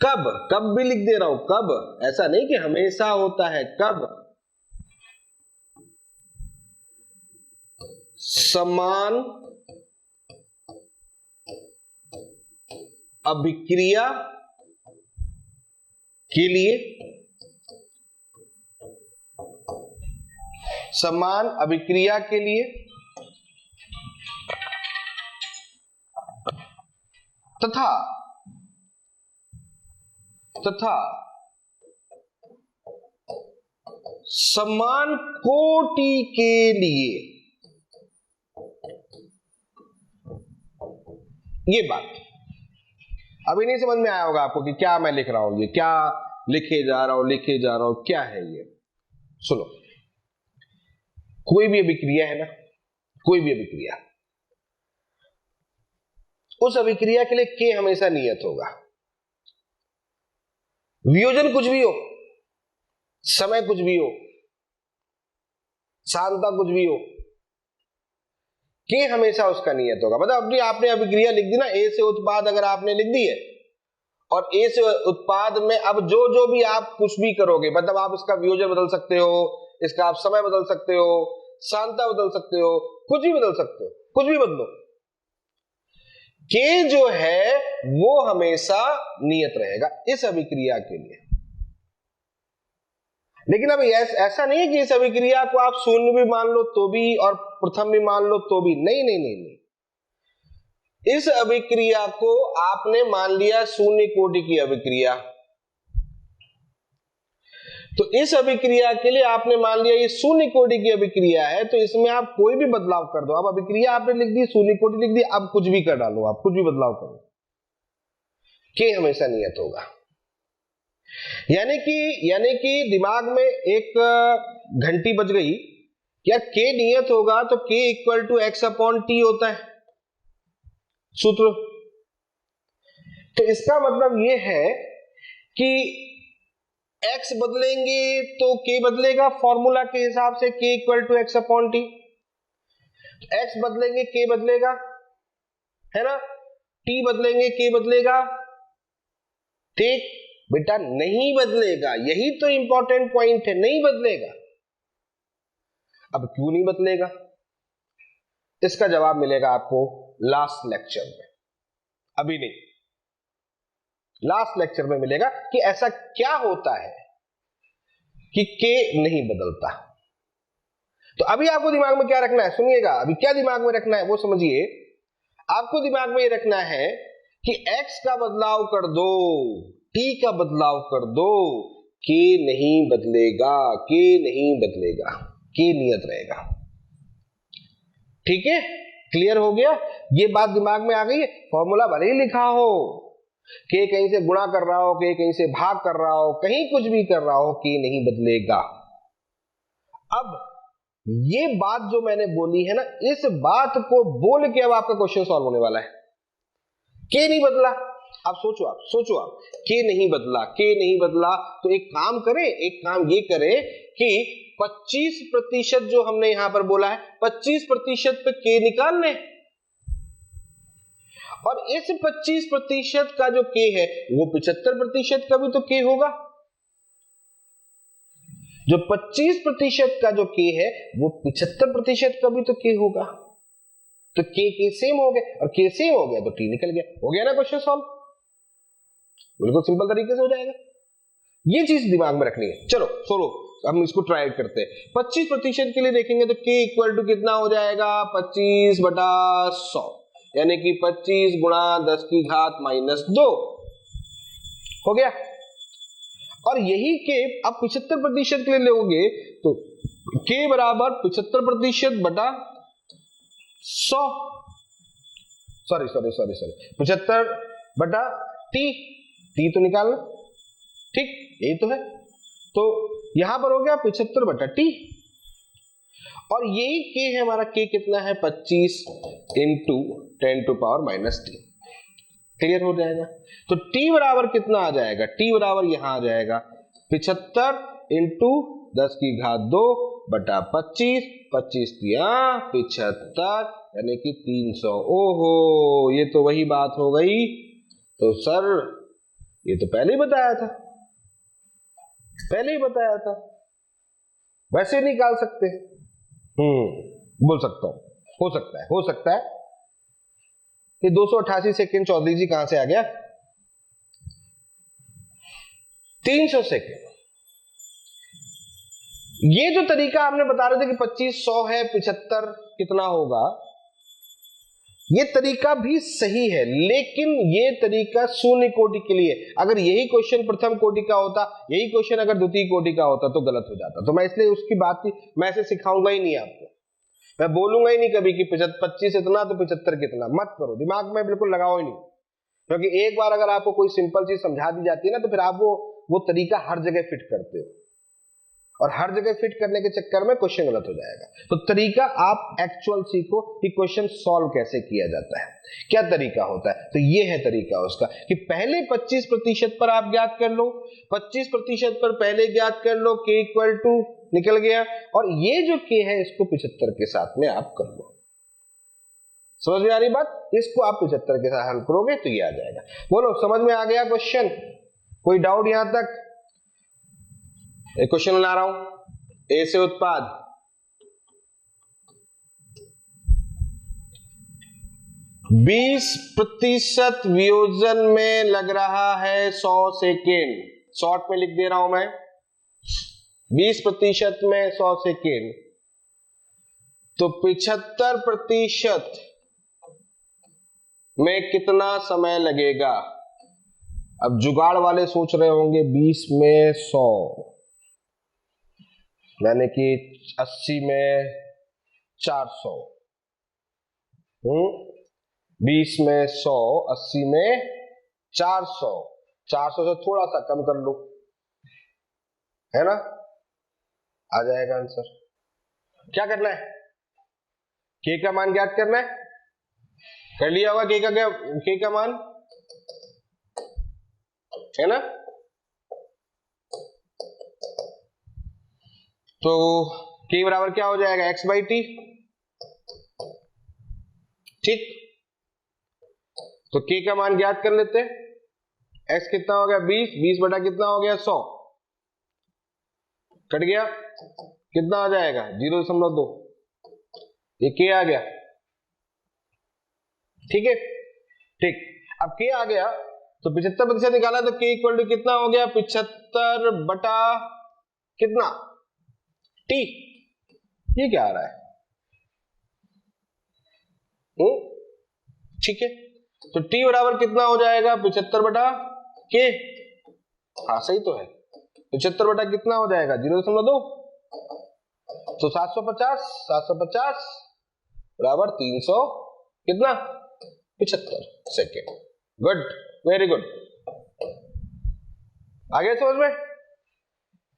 Speaker 1: कब भी लिख दे रहा हूं, कब, ऐसा नहीं कि हमेशा होता है। कब? समान अभिक्रिया के लिए, समान अभिक्रिया के लिए तथा समान कोटि के लिए। ये बात अभी नहीं समझ में आया होगा आपको कि क्या मैं लिख रहा हूं, ये क्या लिखे जा रहा हूं, क्या है ये। सुनो, कोई भी अभिक्रिया है ना, कोई भी अभिक्रिया, उस अभिक्रिया के लिए के हमेशा नियत होगा। वियोजन कुछ भी हो, समय कुछ भी हो, सांता कुछ भी हो, के हमेशा उसका नियत होगा। मतलब अपनी आपने अभिक्रिया लिख दी ना, ए से उत्पाद अगर आपने लिख दी है, और ए से उत्पाद में अब जो भी आप कुछ भी करोगे, मतलब आप इसका वियोजन बदल सकते हो, इसका आप समय बदल सकते हो, सांता बदल सकते हो, कुछ भी बदल सकते हो, कुछ भी बदलो, के जो है वो हमेशा नियत रहेगा इस अभिक्रिया के लिए। लेकिन अब ऐसा नहीं है कि इस अभिक्रिया को आप शून्य भी मान लो तो भी, और प्रथम भी मान लो तो भी, नहीं नहीं नहीं नहीं। इस अभिक्रिया को आपने मान लिया शून्य कोटि की अभिक्रिया, तो इस अभिक्रिया के लिए आपने मान लिया ये शून्य कोटि की अभिक्रिया है, तो इसमें आप कोई भी बदलाव कर दो। अब अभिक्रिया आपने लिख दी, शून्य कोटि लिख दी, अब कुछ भी कर डालो, आप कुछ भी बदलाव करो, के हमेशा नियत होगा। यानी कि दिमाग में एक घंटी बज गई, यार के नियत होगा तो K equal to X upon T होता है सूत्र। तो इसका मतलब ये है कि x बदलेंगे तो k बदलेगा, फॉर्मूला के हिसाब से k equal to X upon T. x बदलेंगे k बदलेगा, है ना, t बदलेंगे k बदलेगा, ठीक बेटा, नहीं बदलेगा, यही तो इंपॉर्टेंट पॉइंट है, नहीं बदलेगा। अब क्यों नहीं बदलेगा, इसका जवाब मिलेगा आपको लास्ट लेक्चर में, अभी नहीं, लास्ट लेक्चर में मिलेगा कि ऐसा क्या होता है कि के नहीं बदलता। तो अभी आपको दिमाग में क्या रखना है, सुनिएगा, अभी क्या दिमाग में रखना है वो समझिए। आपको दिमाग में ये रखना है कि x का बदलाव कर दो, t का बदलाव कर दो, के नहीं बदलेगा, के नहीं बदलेगा, के नियत रहेगा। ठीक है, क्लियर हो गया, ये बात दिमाग में आ गई है। फॉर्मूला भले ही लिखा हो, के कहीं से गुणा कर रहा हो, के कहीं से भाग कर रहा हो, कहीं कुछ भी कर रहा हो, के नहीं बदलेगा। अब ये बात जो मैंने बोली है ना, इस बात को बोल के अब आपका क्वेश्चन सॉल्व होने वाला है। के नहीं बदला, अब सोचो आप के नहीं बदला, के नहीं बदला, तो एक काम करें, एक काम ये करें कि 25% जो हमने यहां पर बोला है, 25% पे के निकाल लें, और इस 25% का जो के है वो 75% का भी तो के होगा। जो 25% का जो के है वो 75% का भी तो के होगा। तो के सेम हो गए, और के सेम हो गया तो टी निकल गया, हो गया ना क्वेश्चन सॉल्व, बिल्कुल सिंपल तरीके से हो जाएगा। ये चीज दिमाग में रखनी है। चलो सोलो हम इसको ट्राई करते हैं। 25% के लिए देखेंगे तो के इक्वल टू कितना हो जाएगा, 25/100, यानी कि 25 गुणा 10 की घात -2 हो गया। और यही के अब 75% के लिए लोगे तो के बराबर 75% बटा 100, सॉरी 75 बटा टी तो निकालना, ठीक यही तो है। तो यहां पर हो गया 75 बटा टी, और यही के है हमारा, के कितना है 25 इंटू 10⁻⁻t, क्लियर हो जाएगा। तो टी बराबर कितना आ जाएगा, टी बराबर यहां आ जाएगा 75 इंटू 10 की घात 2 बटा 25, 25 दिया 75, यानी कि 300। ओहो, ये तो वही बात हो गई। तो सर ये तो पहले ही बताया था, वैसे निकाल सकते। बोल सकता हूं, हो सकता है ये 288 सेकेंड चौधरी जी कहां से आ गया, 300 सेकेंड। ये जो तरीका आपने बता रहे थे कि 2500 है, 75 कितना होगा, ये तरीका भी सही है, लेकिन ये तरीका शून्य कोटि के लिए। अगर यही क्वेश्चन प्रथम कोटि का होता, यही क्वेश्चन अगर द्वितीय कोटि का होता तो गलत हो जाता। तो मैं इसलिए उसकी बात ही मैं ऐसे सिखाऊंगा ही नहीं आपको, मैं बोलूंगा ही नहीं कभी कि 25 इतना तो 75 कितना, मत करो, दिमाग में बिल्कुल लगाओ ही नहीं। क्योंकि एक बार अगर आपको कोई सिंपल चीज समझा दी जाती है ना, तो फिर आप वो तरीका हर जगह फिट करते हो, और हर जगह फिट करने के चक्कर में क्वेश्चन गलत हो जाएगा। तो तरीका आप एक्चुअल सीखो कि क्वेश्चन सॉल्व कैसे किया जाता है, क्या तरीका होता है। तो ये है तरीका उसका कि पहले 25% पर आप ज्ञात कर लो, 25% पर पहले ज्ञात कर लो, के इक्वल टू निकल गया, और ये जो के है इसको 75 के साथ में आप कर लो। समझ में आ रही बात, इसको आप 75 के साथ हल करोगे तो ये आ जाएगा। बोलो समझ में आ गया क्वेश्चन, कोई डाउट यहां तक? एक क्वेश्चन बना रहा हूं, ए से उत्पाद, बीस प्रतिशत वियोजन में लग रहा है 100 सेकेंड, शॉर्ट में लिख दे रहा हूं मैं, 20% में 100 सेकेंड, तो 75% में कितना समय लगेगा? अब जुगाड़ वाले सोच रहे होंगे 20 में 100 यानी कि 80 में 400, 20 में 100, 80 में 400, 400 से थोड़ा सा कम कर लो, है ना, आ जाएगा आंसर। क्या करना है, के का मान ज्ञात करना है, कर लिया होगा के का मान, है ना। तो के बराबर क्या हो जाएगा, x/t, ठीक। तो के का मान ज्ञात कर लेते हैं, x कितना हो गया 20, 20 बटा कितना हो गया 100, कट गया, कितना आ जाएगा 0.2, ये k आ गया। ठीक है, ठीक, अब k आ गया तो 75% निकाला तो k इक्वल टू कितना हो गया 75 बटा कितना t, ये क्या आ रहा है? ठीक है, तो t बराबर कितना हो जाएगा 75 बटा k, हाँ सही तो है, 75 बटा कितना हो जाएगा 0.2, तो 750 बराबर 300 कितना 75 सेकेंड। गुड, वेरी गुड, आगे समझ में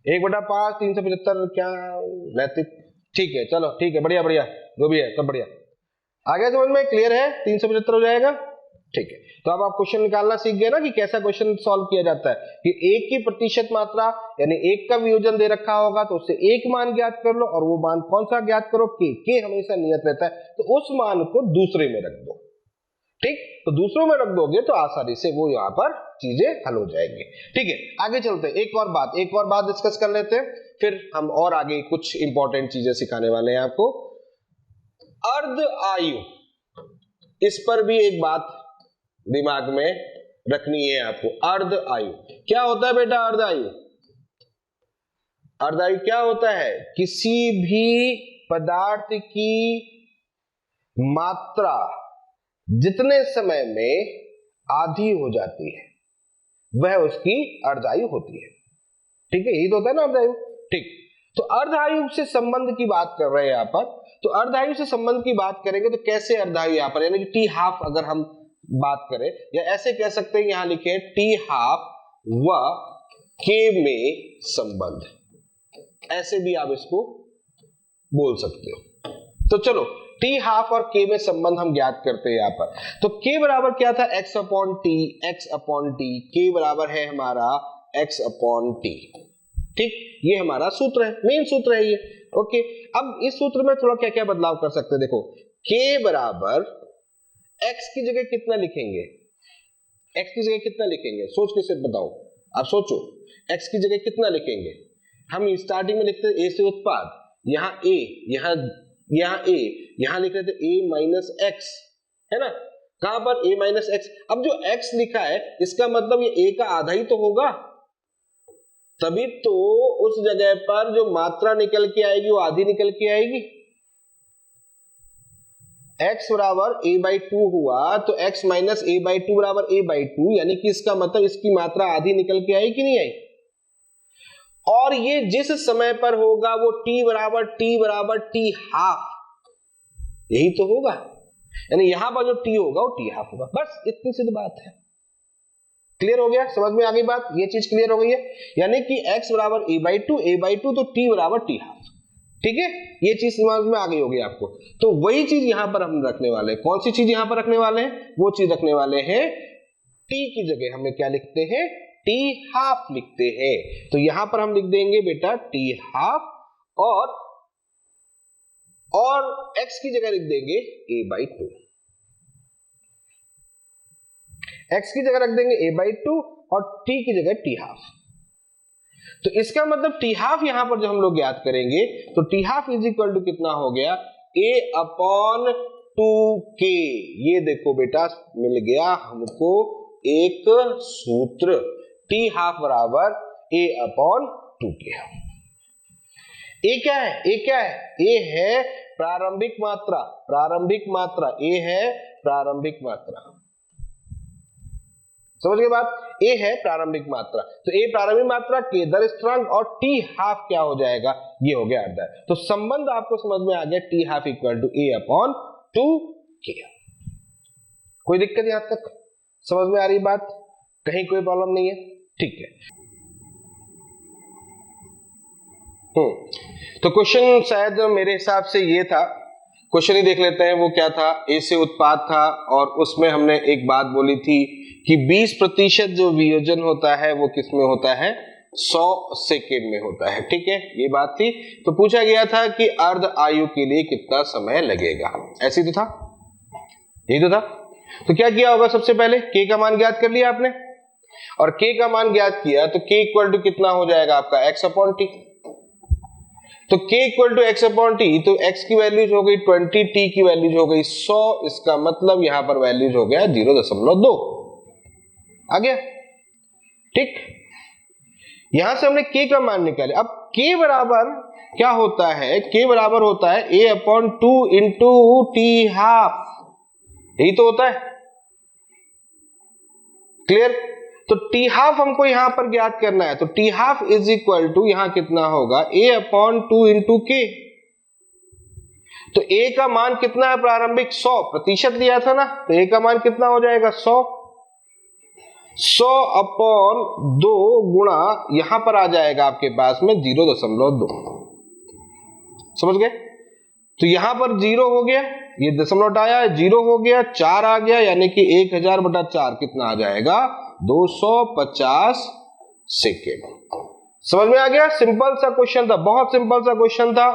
Speaker 1: 1/5 375 क्या नैतिक, ठीक है, चलो ठीक है, बढ़िया बढ़िया, जो भी है सब बढ़िया, आगे समझ में क्लियर है, 375 हो जाएगा। ठीक है, तो अब आप क्वेश्चन निकालना सीख गए ना कि कैसा क्वेश्चन सॉल्व किया जाता है, कि एक की प्रतिशत मात्रा यानी एक का वियोजन दे रखा होगा तो उससे एक मान ज्ञात कर लो, और वो मान कौन सा ज्ञात करो, के हमेशा नियत रहता है, तो उस मान को दूसरे में रख दो। ठीक, तो दूसरों में रख दोगे तो आसानी से वो यहाँ पर चीजें हल हो जाएंगी। ठीक है, आगे चलते हैं, एक और बात डिस्कस कर लेते हैं, फिर हम और आगे कुछ इंपॉर्टेंट चीजें सिखाने वाले हैं आपको। अर्ध आयु, इस पर भी एक बात दिमाग में रखनी है आपको। अर्ध आयु क्या होता है बेटा? अर्ध आयु, अर्ध आयु क्या होता है? किसी भी पदार्थ की मात्रा जितने समय में आधी हो जाती है वह उसकी अर्ध आयु होती है। ठीक है, यही तो होता है ना अर्ध आयु। ठीक, तो अर्ध आयु से संबंध की बात कर रहे हैं यहाँ पर, तो अर्ध आयु से संबंध की बात करेंगे तो कैसे अर्ध आयु यहाँ पर, यानी कि टी हाफ अगर हम बात करें, या ऐसे कह सकते हैं, यहां लिखे टी हाफ व के में संबंध, ऐसे भी आप इसको बोल सकते हो। तो चलो टी हाफ और के में संबंध हम ज्ञात करते हैं यहां पर। तो के बराबर क्या था? x अपॉन टी, के बराबर है हमारा x अपॉन टी। ठीक, ये हमारा सूत्र है, मेन सूत्र है ये। ओके, अब इस सूत्र में थोड़ा क्या क्या बदलाव कर सकते हैं, देखो k बराबर x की जगह कितना लिखेंगे, x की जगह कितना लिखेंगे, सोच के सिर्फ बताओ, आप सोचो x की जगह कितना लिखेंगे। हम स्टार्टिंग में लिखते हैं a से उत्पाद, यहाँ a, यहाँ a, यहाँ लिख रहे थे a माइनस x, है ना, कहां पर a माइनस x। अब जो x लिखा है इसका मतलब ये a का आधा ही तो होगा, तभी तो उस जगह पर जो मात्रा निकल के आएगी वो आधी निकल के आएगी। x बराबर a/2 हुआ तो x माइनस a/2 बराबर a/2, यानी कि इसका मतलब इसकी मात्रा आधी निकल के आई कि नहीं आई। और ये जिस समय पर होगा वो t बराबर t हाफ, यही तो होगा, यानी यहां पर जो t होगा वो t हाफ होगा। बस इतनी सी बात है, क्लियर हो गया, समझ में आ गई बात, ये चीज क्लियर हो गई है, यानी कि x बराबर a/2 तो t बराबर t हाफ। ठीक है, ये चीज समझ में आ गई होगी आपको। तो वही चीज यहां पर हम रखने वाले हैं, कौन सी चीज यहां पर रखने वाले हैं, वो चीज रखने वाले हैं t की जगह हमें क्या लिखते हैं, t हाफ लिखते हैं। तो यहां पर हम लिख देंगे बेटा t हाफ, और x की जगह लिख देंगे a/2, x की जगह रख देंगे a/2 और t की जगह t हाफ। तो इसका मतलब टी हाफ यहां पर जो हम लोग याद करेंगे तो T half is equal to कितना हो गया, a अपॉन 2k। ये देखो बेटा मिल गया हमको एक सूत्र, टी हाफ बराबर a अपॉन 2k। a क्या है, a है प्रारंभिक मात्रा, a है प्रारंभिक मात्रा, समझ गए बात, a है प्रारंभिक मात्रा, तो a प्रारंभिक मात्रा, k दर स्थिरांक, और t हाफ क्या हो जाएगा, ये हो गया अर्ध आयु। तो संबंध आपको समझ में आ गया, t half equal to a upon 2k। कोई दिक्कत यहां तक समझ में आ रही बात, कहीं कोई प्रॉब्लम नहीं है? ठीक है, तो क्वेश्चन शायद मेरे हिसाब से ये था, क्वेश्चन ही देख लेते हैं वो क्या था। ए से उत्पाद था और उसमें हमने एक बात बोली थी कि 20% जो वियोजन होता है वो किसमें होता है, 100 सेकेंड में होता है। ठीक है, ये बात थी। तो पूछा गया था कि अर्ध आयु के लिए कितना समय लगेगा, ऐसी तो था, यही तो था। तो क्या किया होगा, सबसे पहले k का मान ज्ञात कर लिया आपने, और k का मान ज्ञात किया तो k इक्वल टू कितना हो जाएगा आपका x अपॉन टी। तो k equal to x upon T, तो x की वैल्यूज हो गई 20, t की वैल्यूज हो गई 100, इसका मतलब यहां पर वैल्यूज हो गया 0.2 आ गया। ठीक, यहां से हमने k का मान निकाले। अब k बराबर क्या होता है, k बराबर होता है a upon 2 into T half, यही तो होता है। क्लियर? तो टी हाफ हमको यहां पर ज्ञात करना है, तो T half is equal to यहां कितना होगा a अपॉन 2 इंटू के। तो a का मान कितना है प्रारंभिक 100 प्रतिशत लिया था ना, तो a का मान कितना हो जाएगा 100 अपॉन 2 गुणा यहां पर आ जाएगा आपके पास में 0.2, समझ गए? तो यहां पर 0 हो गया, ये दशमलव आया, 0 हो गया, 4 आ गया, यानी कि 1000/4 कितना आ जाएगा 250 सेकेंड। समझ में आ गया? सिंपल सा क्वेश्चन था, बहुत सिंपल सा क्वेश्चन था,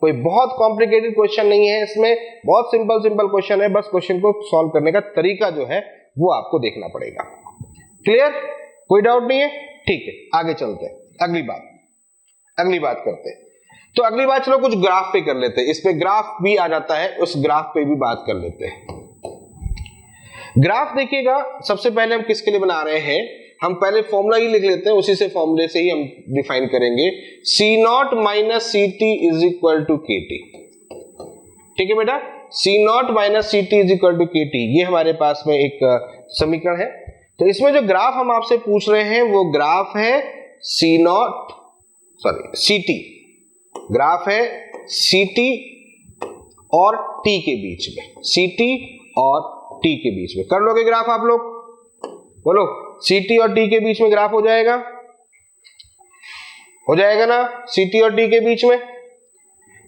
Speaker 1: कोई बहुत कॉम्प्लिकेटेड क्वेश्चन नहीं है इसमें, बहुत सिंपल क्वेश्चन है। बस क्वेश्चन को सॉल्व करने का तरीका जो है वो आपको देखना पड़ेगा। क्लियर? कोई डाउट नहीं है? ठीक है, आगे चलते हैं, अगली बात करते हैं। तो अगली बात चलो कुछ ग्राफ पे कर लेते हैं, इस पे ग्राफ भी आ जाता है, उस ग्राफ पे भी बात कर लेते हैं। ग्राफ देखिएगा, सबसे पहले हम किसके लिए बना रहे हैं, हम पहले फॉर्मूला ही लिख लेते हैं, उसी से फॉर्मूले से ही हम डिफाइन करेंगे। C0 minus CT is equal to KT। ठीक है बेटा, C0 minus CT is equal to KT, ये हमारे पास में एक समीकरण है। तो इसमें जो ग्राफ हम आपसे पूछ रहे हैं वो ग्राफ है CT, ग्राफ है CT और T के बीच में, CT और T के बीच में। कर लोगे ग्राफ आप लोग? बोलो, CT और T के बीच में ग्राफ हो जाएगा ना, CT और T के बीच में।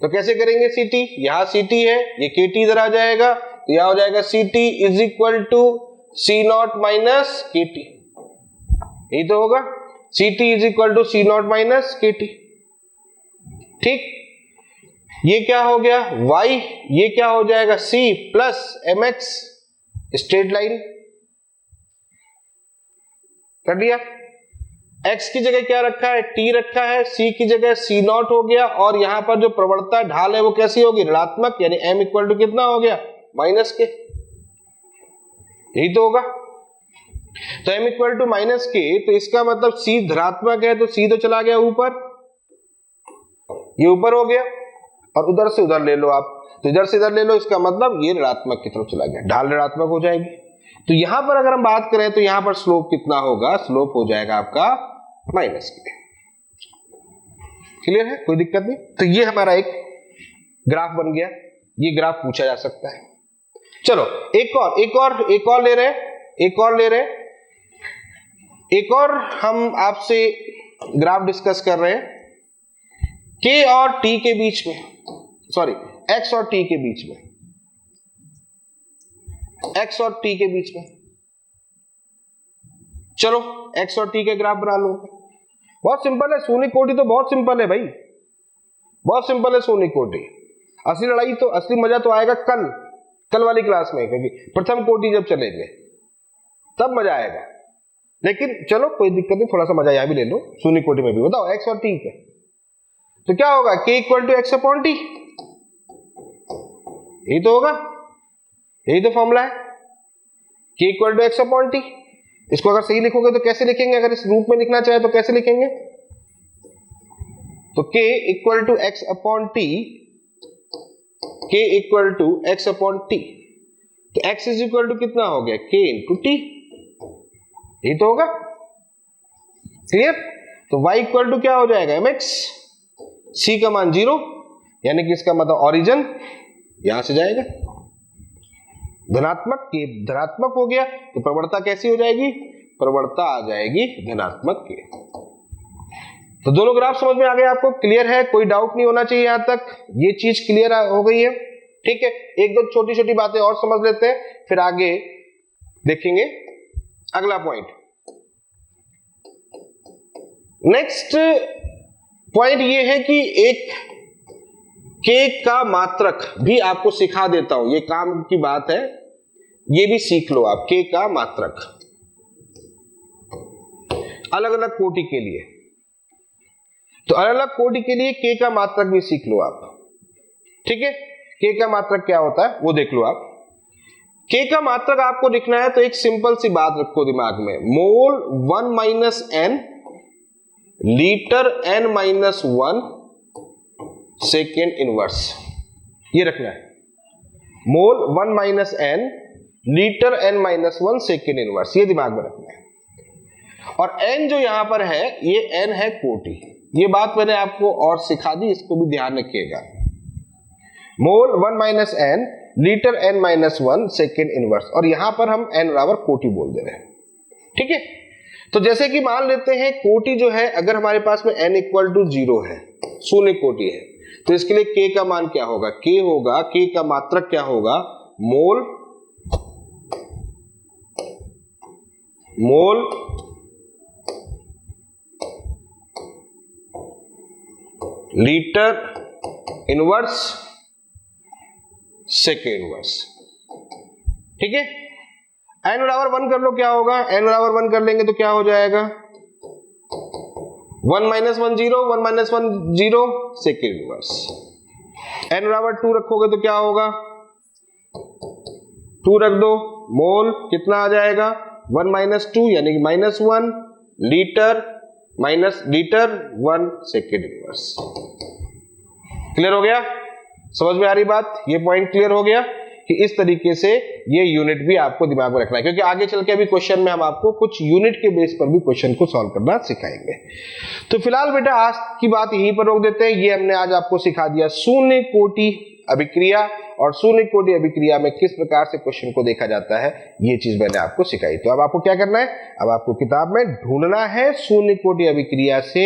Speaker 1: तो कैसे करेंगे CT? यहां CT है, ये KT इधर आ जाएगा, तो यहां हो जाएगा CT is equal to C0 minus KT, यही तो होगा, CT is equal to C0 minus KT। ठीक, ये क्या हो गया y, ये क्या हो जाएगा C plus mx, straight line कर दिया। x की जगह क्या रखा है, t रखा है, c की जगह C0 हो गया, और यहां पर जो प्रवणता ढाल है वो कैसी होगी, ऋणात्मक, यानी m इक्वल टू कितना हो गया माइनस के, यही तो होगा। तो m इक्वल टू माइनस के, तो इसका मतलब c धनात्मक है, तो c तो चला गया ऊपर, ये ऊपर हो गया, और उधर से उधर ले लो आप, तो इधर से इधर ले लो, इसका मतलब ये ऋणात्मक की तरफ चला गया, ढाल ऋणात्मक हो जाएगी। तो यहां पर अगर हम बात करें तो यहां पर स्लोप कितना होगा, स्लोप हो जाएगा आपका माइनस के। क्लियर है? कोई दिक्कत नहीं। तो ये हमारा एक ग्राफ बन गया, ये ग्राफ पूछा जा सकता है। चलो एक और ले रहे हैं, एक और हम आपसे ग्राफ डिस्कस कर रहे हैं K और T के बीच में, सॉरी X और T के बीच में, X और T के बीच में। चलो X और T के ग्राफ बना लो। बहुत सिंपल है, सोनी कोटी तो बहुत सिंपल है भाई, बहुत सिंपल है सोनी कोटी। असली लड़ाई तो, असली मजा तो आएगा कल वाली क्लास में, क्योंकि प्रथम कोटि जब चलेंगे तब मजा आएगा। लेकिन चलो कोई दिक्कत नहीं, थोड़ा सा मजा यहां भी ले लो, सोनी कोटि में भी। बताओ X और T के, तो क्या होगा, K equal to X upon T, यही तो होगा, यही तो फॉर्मूला है, K equal to X upon T। इसको अगर सही लिखोगे तो कैसे लिखेंगे, अगर इस रूप में लिखना चाहे तो कैसे लिखेंगे, तो K equal to X upon T, K equal to X upon T, तो X इज इक्वल टू कितना हो गया, K इंटू T, यही तो होगा। क्लियर? तो Y इक्वल टू क्या हो जाएगा, mx, C का मान 0, यानी कि इसका मतलब ओरिजिन यहां से जाएगा, धनात्मक, के धनात्मक हो गया, तो प्रवणता कैसी हो जाएगी, प्रवणता आ जाएगी धनात्मक के। तो दोनों ग्राफ समझ में आ गए आपको? क्लियर है? कोई डाउट नहीं होना चाहिए, यहां तक ये चीज क्लियर हो गई है। ठीक है, एक दो छोटी छोटी बातें और समझ लेते हैं, फिर आगे देखेंगे अगला पॉइंट। नेक्स्ट पॉइंट ये है कि एक K का मात्रक भी आपको सिखा देता हूं, ये काम की बात है, ये भी सीख लो आप, K का मात्रक। अलग अलग कोटि के लिए। तो अलग अलग कोटि के लिए k का मात्रक भी सीख लो आप, ठीक है। k का मात्रक क्या होता है वो देख लो आप। k का मात्रक आपको लिखना है तो एक सिंपल सी बात रखो दिमाग में, मोल 1 minus n litre n minus 1 second inverse, ये रखना है। मोल 1 minus n litre n minus 1 second inverse, ये दिमाग में रखना है। और n जो यहां पर है ये n है कोटि, ये बात मैंने आपको और सिखा दी, इसको भी ध्यान रखिएगा। मोल 1 minus n litre n minus 1 second inverse, और यहां पर हम n बराबर कोटि बोल दे रहे हैं, ठीक है। तो जैसे कि मान लेते हैं कोटि जो है, अगर हमारे पास में n इक्वल टू 0 है, शून्य कोटि है, तो इसके लिए k का मान क्या होगा, k होगा, k का मात्रक क्या होगा, mole litre inverse second inverse, ठीक है। n बराबर 1 कर लो, क्या होगा, n बराबर 1 कर लेंगे तो क्या हो जाएगा, 1 minus 1 0, 1 minus 1 0 second inverse. n बराबर 2 रखोगे तो क्या होगा, 2 रख दो, मोल कितना आ जाएगा 1 माइनस 2 यानी कि minus 1 litre minus litre 1 second inverse. Clear हो गया, समझ में आ रही बात, ये पॉइंट क्लियर हो गया कि इस तरीके से ये यूनिट भी आपको दिमाग में रखना है, क्योंकि आगे चल के अभी क्वेश्चन में हम आपको कुछ यूनिट के बेस पर भी क्वेश्चन को सॉल्व करना सिखाएंगे। तो फिलहाल बेटा आज की बात यहीं पर रोक देते हैं। ये हमने आज आपको सिखा दिया शून्य कोटि अभिक्रिया, और शून्य कोटि अभिक्रिया में किस प्रकार से क्वेश्चन को देखा जाता है, ये चीज मैंने आपको सिखाई। तो अब आपको क्या करना है, अब आपको किताब में ढूंढना है शून्य कोटि अभिक्रिया से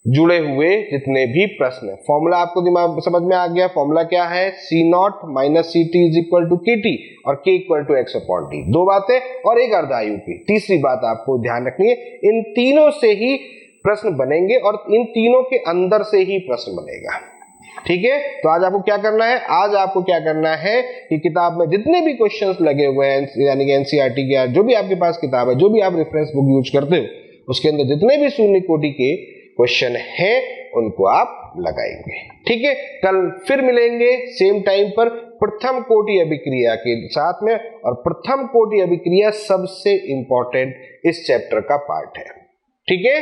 Speaker 1: जुड़े हुए जितने भी प्रश्न है। फॉर्मूला आपको दिमाग समझ में आ गया, फॉर्मूला क्या है, C naught minus C T is equal to K T और k equal to X upon T. दो बातें और एक अर्धायु की। तीसरी बात आपको ध्यान रखनी है, इन तीनों से ही प्रश्न बनेंगे और इन तीनों के अंदर से ही प्रश्न बनेगा, ठीक है। तो आज आपको क्या करना है, आज आपको क्या करना है कि किताब में जितने भी क्वेश्चंस लगे हुए हैं, यानी कि एनसीईआरटी के जो भी आपके पास किताब है, जो भी आप रेफरेंस बुक यूज करते हो, उसके अंदर जितने भी शून्य कोटि के क्वेश्चन है उनको आप लगाएंगे, ठीक है। कल फिर मिलेंगे सेम टाइम पर प्रथम कोटि अभिक्रिया के साथ में, और प्रथम कोटि अभिक्रिया सबसे इंपॉर्टेंट इस चैप्टर का पार्ट है, ठीक है।